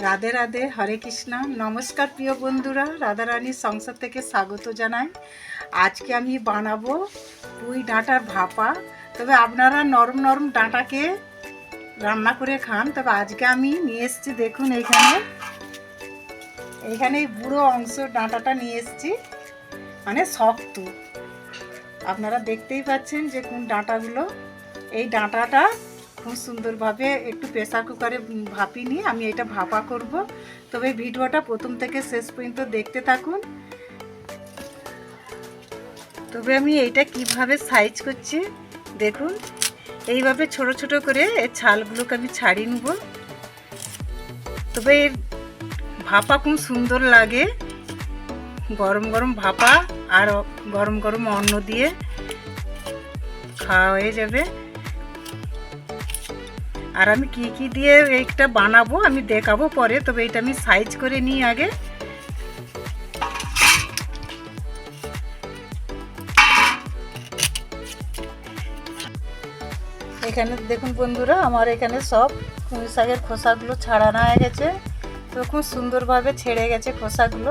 রাধে রাধে, হরে কৃষ্ণ। নমস্কার প্রিয় বন্ধুরা, রাধারানীর সংসার থেকে স্বাগত জানাই। আজকে আমি বানাবো পুঁই ডাঁটার ভাপা। তবে আপনারা নরম নরম ডাঁটাকে রান্না করে খান। তবে আজকে আমি নিয়ে এসেছি, দেখুন এইখানে এই বুড়ো অংশ ডাঁটাটা নিয়ে এসেছি, মানে শক্ত। আপনারা দেখতেই পাচ্ছেন যে কোন ডাঁটাগুলো। এই ডাঁটাটা খুব সুন্দরভাবে একটু প্রেসার কুকারে ভাপিয়ে নিয়ে আমি এটা ভাপা করব। তবে ভিডিওটা প্রথম থেকে শেষ পর্যন্ত দেখতে থাকুন। তবে আমি এইটা কিভাবে সাইজ করছি দেখুন। এইভাবে ছোট ছোট করে এর ছালগুলোকে আমি ছাড়িয়ে নেব। তবে এর ভাপা খুব সুন্দর লাগে, গরম গরম ভাপা আর গরম গরম অন্ন দিয়ে খাওয়া হয়ে যাবে। আর আমি কি কি দিয়ে এইটা বানাবো আমি দেখাবো পরে। তবে এটা আমি সাইজ করে নিই আগে। এখানে দেখুন বন্ধুরা, আমার এখানে সব পুঁই শাকের খোসাগুলো ছাড়ানো হয়ে গেছে। তো খুব সুন্দরভাবে ছেড়ে গেছে খোসাগুলো।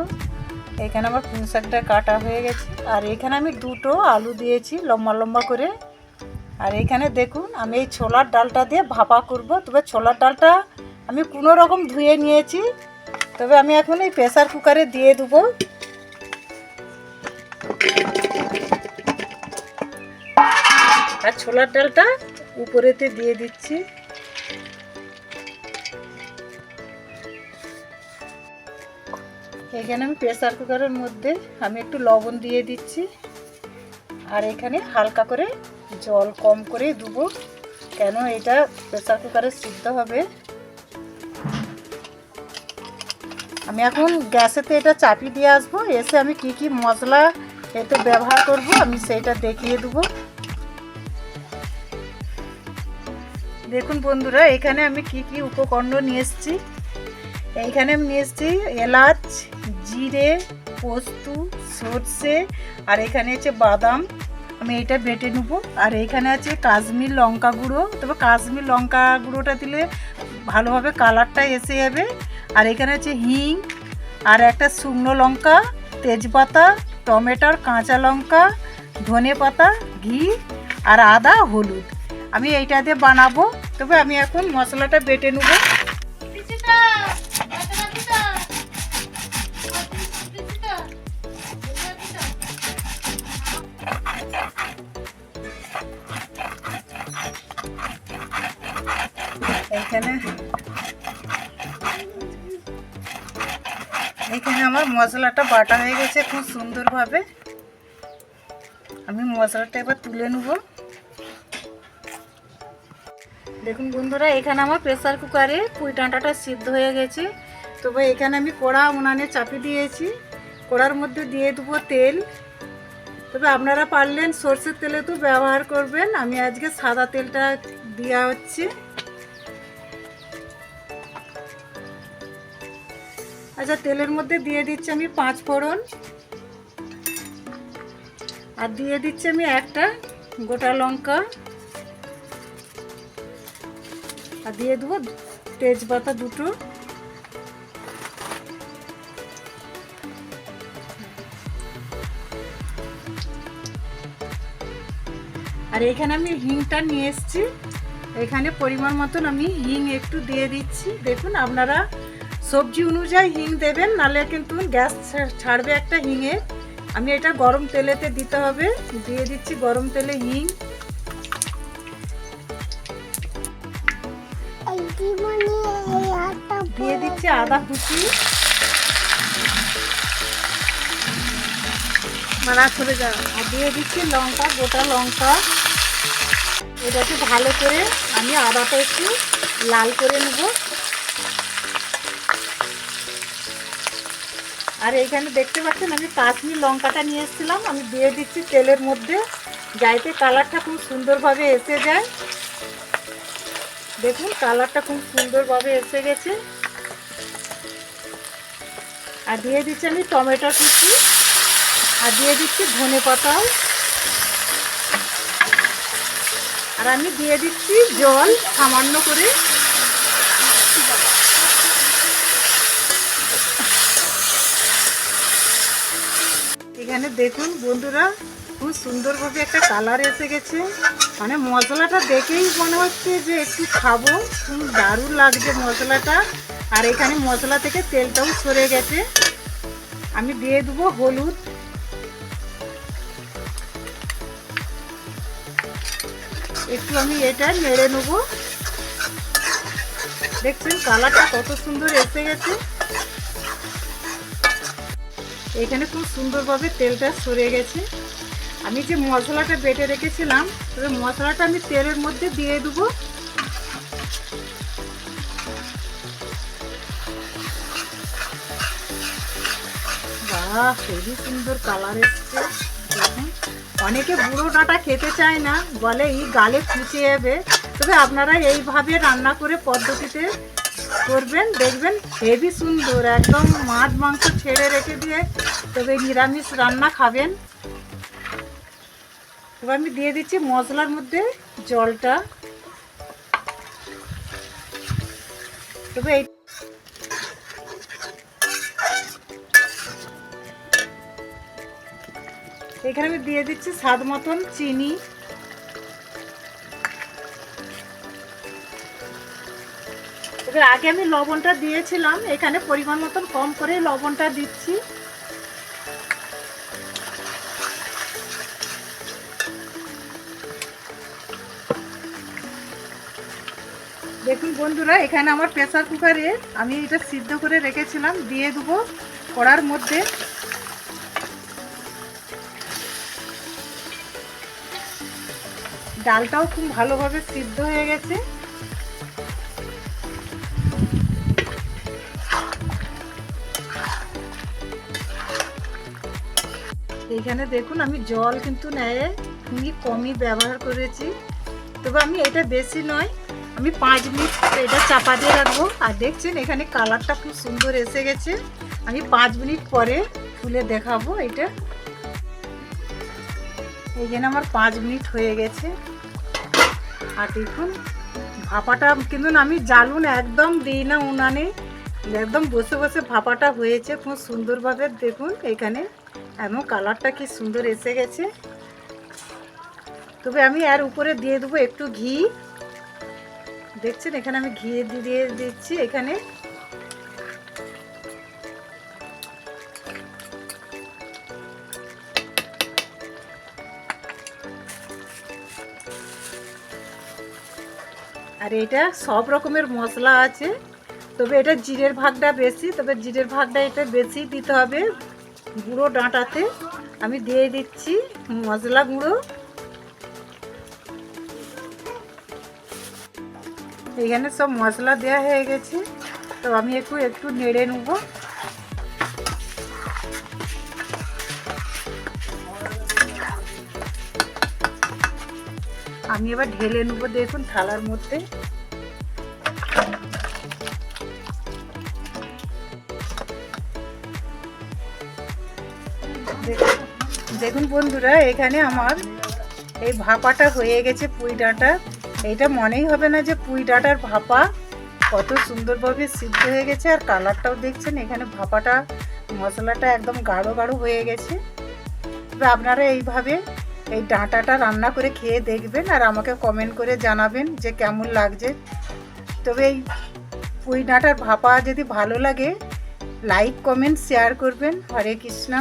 এখানে আমার পুঁই শাকটা কাটা হয়ে গেছে। আর এখানে আমি দুটো আলু দিয়েছি লম্বা লম্বা করে। আর এখানে দেখুন আমি এই ছোলার ডালটা দিয়ে ভাপা করব। তবে ছোলার ডালটা আমি কোনো রকম ধুয়ে নিয়েছি। তবে আমি এখন এই প্রেসার কুকারে দিয়ে দেবো। আর ছোলার ডালটা উপরেতে দিয়ে দিচ্ছি। এখানে আমি প্রেসার কুকারের মধ্যে আমি একটু লবণ দিয়ে দিচ্ছি। আর এখানে হালকা করে জল কম করে দেবো, কেন এটা প্রেসার কুকারে সিদ্ধ হবে। আমি এখন গ্যাসেতে এটা চাপিয়ে দিয়ে আসবো। এসে আমি কি কি মশলা এতে ব্যবহার করব আমি সেইটা দেখিয়ে দেবো। দেখুন বন্ধুরা, এখানে আমি কি কি উপকরণ নিয়ে এসেছি। এইখানে আমি নিয়ে এসেছি এলাচ, জিরে, পোস্ত, সর্ষে, আর এখানে আছে বাদাম। আমি এটা বেটে নেবো। আর এইখানে আছে কাশ্মীর লঙ্কা গুঁড়ো। তবে কাশ্মীর লঙ্কা গুঁড়োটা দিলে ভালোভাবে কালারটা এসে যাবে। আর এখানে আছে হিং, আর একটা শুকনো লঙ্কা, তেজপাতা, টমেটোর কাঁচা লঙ্কা, ধনে পাতা, ঘি, আর আদা, হলুদ। আমি এইটা দিয়ে বানাবো। তবে আমি এখন মশলাটা বেটে নেবো। এখানে আমার মশলাটা বাটা হয়ে গেছে খুব সুন্দরভাবে। আমি মশলাটা এবার তুলে নেব। দেখুন বন্ধুরা, এখানে আমার প্রেসার কুকারে পুঁই ডাঁটাটা সিদ্ধ হয়ে গেছে। তবে এখানে আমি কড়া উনানে চাপিয়ে দিয়েছি। কড়ার মধ্যে দিয়ে দেবো তেল। তবে আপনারা পারলেন সরষের তেলে তো ব্যবহার করবেন। আমি আজকে সাদা তেলটা দেওয়া হচ্ছে। আচ্ছা, তেলের মধ্যে দিয়ে দিচ্ছি আমি 5 ফোড়ন। আর দিয়ে দিচ্ছি আমি একটা গোটা লঙ্কা। আর দিয়ে দেবো তেজপাতা দুটো। আর এখানে আমি হিংটা নিয়ে এসেছি। এখানে পরিমাণ মতন আমি হিং একটু দিয়ে দিচ্ছি। দেখুন আপনারা সবজি অনুযায়ী হিং দেবেন, নাহলে কিন্তু গ্যাস ছাড়বে একটা হিঙে। আমি এটা গরম তেলেতে দিতে হবে। দিয়ে দিচ্ছি গরম তেলে হিং। দিয়ে দিচ্ছি আদা কুচি। আর দিয়ে দিচ্ছি লঙ্কা, গোটা লঙ্কা। এটাকে ভালো করে আমি আদাটা একটু লাল করে নেব। আর এইখানে দেখতে পাচ্ছেন আমি কাশ্মীর লঙ্কাটা নিয়ে এসেছিলাম। আমি দিয়ে দিচ্ছি তেলের মধ্যে, যাইতে কালারটা খুব সুন্দরভাবে এসে যায়। দেখুন কালারটা খুব সুন্দরভাবে এসে গেছে। আর দিয়ে দিচ্ছি আমি টমেটো কুচি। আর দিয়ে দিচ্ছি ধনে পাতাও। আর আমি দিয়ে দিচ্ছি জল সামান্য করে। এখানে দেখুন বন্ধুরা, খুব সুন্দরভাবে একটা কালার এসে গেছে। মানে মশলাটা দেখেই মনে হচ্ছে যে একটু খাবো, খুব দারুণ লাগছে মশলাটা। আর এখানে মশলা থেকে তেলটাও সরে গেছে। আমি দিয়ে দেবো হলুদ, একটু আমি এটা নেড়ে নেবো। দেখছেন কালারটা কত সুন্দর এসে গেছে। এখানে খুব সুন্দরভাবে তেলটা সরে গেছে। আমি যে মশলাটা বেটে রেখেছিলাম, তবে মশলাটা আমি তেলের মধ্যে দিয়ে দেবো। বাহ, খুবই সুন্দর কালার এসছে। দেখুন, অনেকে বুড়ো ডাঁটা খেতে চায় না, বলে এই গালে ফুচে যাবে। তবে আপনারা এইভাবে রান্না করে পদ্ধতিতে করবেন, দেখবেন হেভি সুন্দর, একদম মাছ মাংস ছেড়ে রেখে দিয়ে তবে নিরামিষ রান্না খাবেন। এবার আমি দিয়ে দিচ্ছি মশলার মধ্যে জলটা। তবে এখানে আমি দিয়ে দিচ্ছি স্বাদ মতন চিনি। তবে আগে আমি লবণটা দিয়েছিলাম, এখানে পরিমাণ মতন কম করে লবণটা দিচ্ছি। দেখুন বন্ধুরা, এখানে আমার প্রেসার কুকারে আমি এটা সিদ্ধ করে রেখেছিলাম, দিয়ে দেবো কড়ার মধ্যে। ডালটাও খুব ভালোভাবে সিদ্ধ হয়ে গেছে। এখানে দেখুন আমি জল কিন্তু নেয় খুবই কমই ব্যবহার করেছি। তবে আমি এটা বেশি নয়, আমি 5 মিনিট এটা চাপা দিয়ে রাখবো। আর দেখছেন এখানে কালারটা খুব সুন্দর এসে গেছে। আমি 5 মিনিট পরে খুলে দেখাবো এটা। এইখানে আমার 5 মিনিট হয়ে গেছে। আর দেখুন ভাপাটা কিন্তু আমি জ্বালুন একদম দিই না উনানে, একদম বসে বসে ভাপাটা হয়েছে খুব সুন্দরভাবে। দেখুন এখানে এমন কালারটা কি সুন্দর এসে গেছে। তবে আমি এর উপরে দিয়ে দেবো একটু ঘি। দেখছেন এখানে আমি ঘি দিয়ে দিচ্ছি এখানে। আর এটা সব রকমের মশলা আছে, তবে এটা জিরের ভাগটা বেশি, তবে জিরের ভাগটা এটা বেশি দিতে হবে। গুঁড়ো ডাঁটাতে আমি দিয়ে দিচ্ছি মশলা গুঁড়ো। এখানে সব মশলা দেওয়া হয়ে গেছে, তো আমি একটু নেড়ে নেব। আমি এবার ঢেলে নেব দেখুন থালার মধ্যে। দেখুন বন্ধুরা, এখানে আমার এই ভাপাটা হয়ে গেছে পুঁই ডাঁটা। এটা মনেই হবে না যে পুঁই ডাঁটার ভাপা। কত সুন্দরভাবে সিদ্ধ হয়ে গেছে। আর কালারটাও দেখছেন, এখানে ভাপাটা মশলাটা একদম গাঢ় গাঢ় হয়ে গেছে। তবে আপনারা এইভাবে এই ডাঁটাটা রান্না করে খেয়ে দেখবেন আর আমাকে কমেন্ট করে জানাবেন যে কেমন লাগছে। তবে এই পুঁই ডাঁটার ভাপা যদি ভালো লাগে, লাইক কমেন্ট শেয়ার করবেন। হরে কৃষ্ণ।